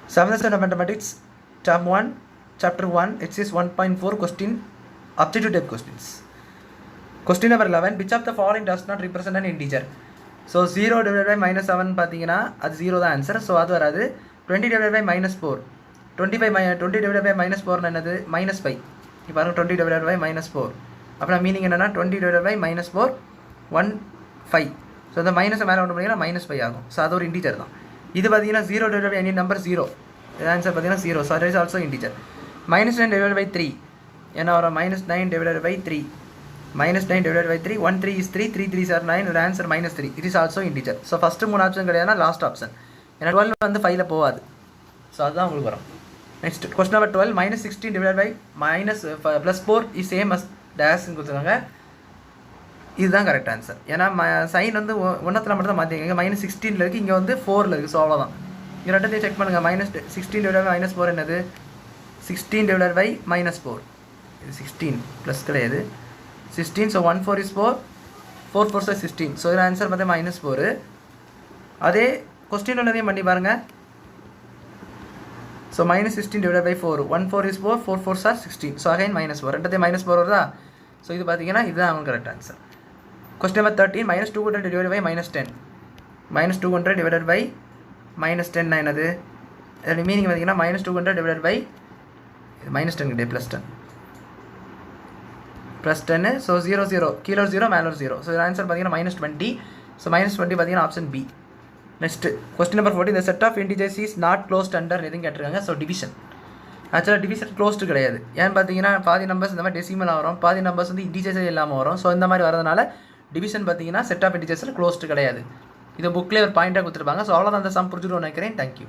7th standard mathematics, term 1, chapter 1, exercise 1.4 question, aptitude type questions. Question number 11, which of the following does not represent an integer? So 0 divided by minus 7 பார்த்தீங்கன்னா அது 0 தான் answer. So அது வராது. 20 divided by minus 4, 20 divided by minus 4 என்னது minus 5. இப்போ பாருங்க 20 divided by minus 4 அப்படின்னா meaning என்னன்னா 20 divided by minus 4 1 5. ஸோ அந்த மைனஸை மேலே ஒன்று பண்ணிங்கன்னா minus 5 ஆகும். ஸோ அது ஒரு இன்டீஜர் தான். இது பார்த்தீங்கன்னா 0 divided by any number 0. இது ஆன்சர் பார்த்தீங்கன்னா 0. ஸோ அது is also integer. -9 divided by 3 என்ன வரும் -9 divided by 3. -9 divided by 3, 1 3 is 3, 3 3s are 9, the answer -3. It is also integer. So first 3 option கிடையாதுனா லாஸ்ட் ஆப்ஷன். ஏன்னா 12 வந்து 5ல போகாது. ஸோ அதுதான் உங்களுக்கு வரும். Next question number 12, -16 divided by +4 is same as dash கொடுத்துருக்காங்க. இதுதான் கரெக்ட் ஆன்சர். ஏன்னா சைன் வந்து ஒன்றத்தில் மட்டும் தான் மாற்றிங்க. -16 இருக்குது, இங்கே வந்து 4 இருக்குது. ஸோ அவ்வளோதான். இது ரெண்டத்தையும் செக் பண்ணுங்கள். -16 divided by -4 என்னது 16 divided by -4. இது 16 ப்ளஸ் கிடையாது 16. So 1 4 is 4, 4 4 is 16. ஸோ இதில் ஆன்சர் பார்த்தா -4. அதே கொஸ்டின் உள்ளதையும் பண்ணி பாருங்கள். So -16 divided by 4, 1 4 is 4, 4 4s are 16. So again -4, ரெண்டத்தையும் -4 வருதா. ஸோ இது பார்த்தீங்கன்னா இதுதான் அவங்க correct answer. Question number 13, -200 divided by -10. -200 divided by -10 என்னது அதோட மீனிங் பார்த்தீங்கன்னா -200 divided by -10 கிடையாது +10. ஸோ 0 0 கீழே 0 மேலே 0. ஸோ ஆன்சர் பார்த்தீங்கன்னா -20. ஸோ -20 பார்த்தீங்கன்னா option B. Next question number 14, இந்த set of integers is not closed under எதுவும் கேட்டிருக்காங்க. So division. ஆக்சுவலாக டிவிஷன் க்ளோஸ்டு கிடையாது. ஏன்னு பார்த்தீங்கன்னா பாதி நம்பர்ஸ் இந்த மாதிரி டெசிமலாக வரும், பாதி நம்பர்ஸ் வந்து இன்டிஜர்ஸே இல்லாமல் வரும். ஸோ இந்த மாதிரி வரதுனால டிவிஷன் பார்த்தீங்கன்னா செட் ஆஃப் இன்டிஜர்ஸில் க்ளோஸ்டு கிடையாது. இது புக்கில் ஒரு பாயிண்டாக கொடுத்துருப்பாங்க. ஸோ அவ்வளோதான் அந்த சம் புரிஞ்சுட்டு நினைக்கிறேன். தேங்க்யூ.